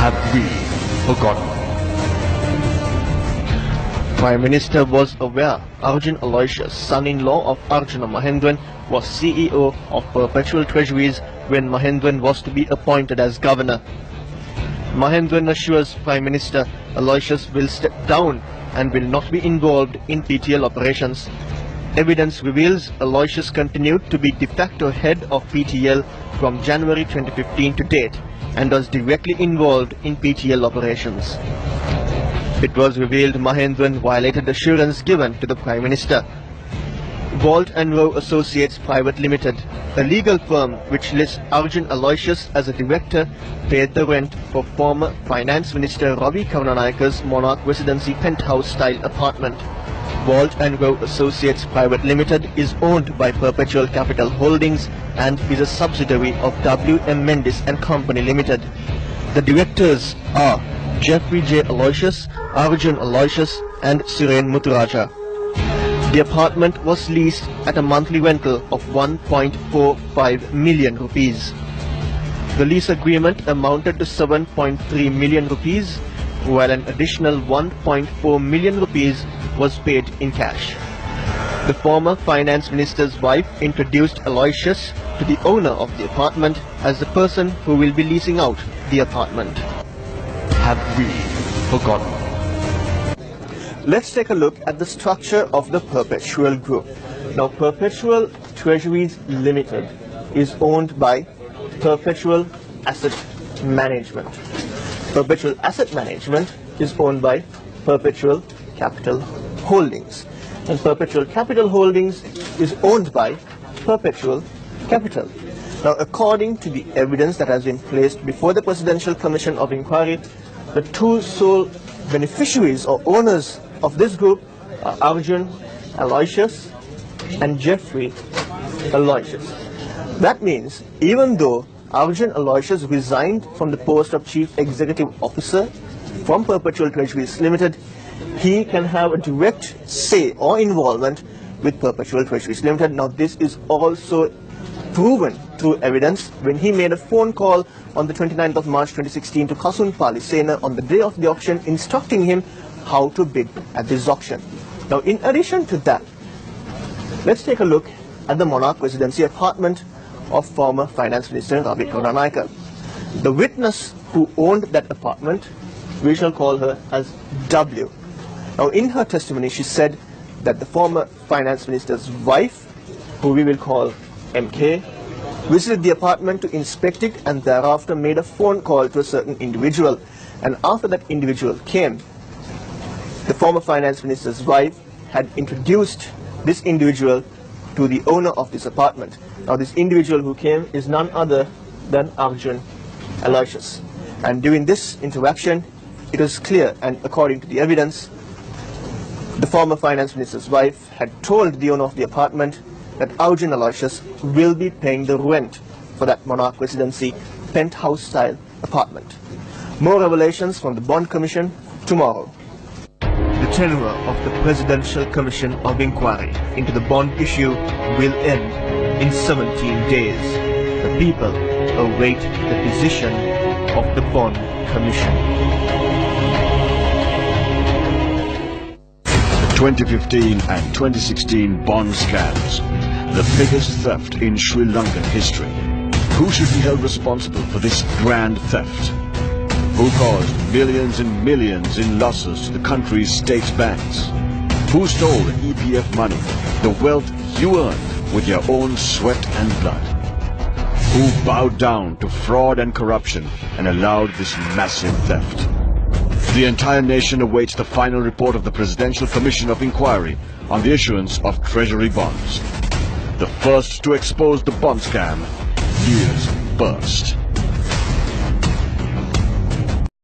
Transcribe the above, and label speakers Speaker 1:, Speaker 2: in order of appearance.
Speaker 1: Have we forgotten?
Speaker 2: Prime Minister was aware Arjun Aloysius, son-in-law of Arjuna Mahendran, was CEO of Perpetual Treasuries when Mahendran was to be appointed as governor. Mahendran assures Prime Minister Aloysius will step down and will not be involved in PTL operations. Evidence reveals Aloysius continued to be de facto head of PTL from January 2015 to date and was directly involved in PTL operations. It was revealed Mahendran violated assurance given to the Prime Minister. Bolt & Rowe Associates Private Limited, a legal firm which lists Arjun Aloysius as a director, paid the rent for former Finance Minister Ravi Karunanayaka's Monarch Residency penthouse-style apartment. Bolt & Rowe Associates Private Limited is owned by Perpetual Capital Holdings and is a subsidiary of W.M. Mendes & Company Limited. The directors are Jeffrey J. Aloysius, Arjun Aloysius and Suren Muthuraja. The apartment was leased at a monthly rental of 1.45 million rupees. The lease agreement amounted to 7.3 million rupees, while an additional 1.4 million rupees was paid in cash. The former finance minister's wife introduced Aloysius to the owner of the apartment as the person who will be leasing out the apartment.
Speaker 1: Have we forgotten?
Speaker 2: Let's take a look at the structure of the Perpetual Group. Now, Perpetual Treasuries Limited is owned by Perpetual Asset Management. Perpetual Asset Management is owned by Perpetual Capital Holdings. And Perpetual Capital Holdings is owned by Perpetual Capital. Now, according to the evidence that has been placed before the Presidential Commission of Inquiry, the two sole beneficiaries or owners of this group are Arjun Aloysius and Jeffrey Aloysius. That means even though Arjun Aloysius resigned from the post of Chief Executive Officer from Perpetual Treasuries Limited, he can have a direct say or involvement with Perpetual Treasuries Limited. Now, this is also proven through evidence when he made a phone call on the 29th of March 2016 to Kasun Palisena on the day of the auction, instructing him how to bid at this auction. Now, in addition to that, let's take a look at the Monarch Residency apartment of former Finance Minister Ravi Karunanayaka. The witness who owned that apartment, we shall call her as W. Now, in her testimony, she said that the former Finance Minister's wife, who we will call MK, visited the apartment to inspect it and thereafter made a phone call to a certain individual. And after that individual came, the former Finance Minister's wife had introduced this individual to the owner of this apartment. Now, this individual who came is none other than Arjun Aloysius. And during this interaction, it was clear, and according to the evidence, the former Finance Minister's wife had told the owner of the apartment that Arjun Aloysius will be paying the rent for that Monarch Residency penthouse-style apartment. More revelations from the Bond Commission tomorrow. The tenure of the Presidential Commission of Inquiry into the bond issue will end in 17 days. The people await the decision of the Bond Commission.
Speaker 1: The 2015 and 2016 bond scams, the biggest theft in Sri Lankan history. Who should be held responsible for this grand theft? Who caused millions and millions in losses to the country's state banks? Who stole the EPF money, the wealth you earned with your own sweat and blood? Who bowed down to fraud and corruption and allowed this massive theft? The entire nation awaits the final report of the Presidential Commission of Inquiry on the issuance of Treasury bonds. The first to expose the bond scam, here's first.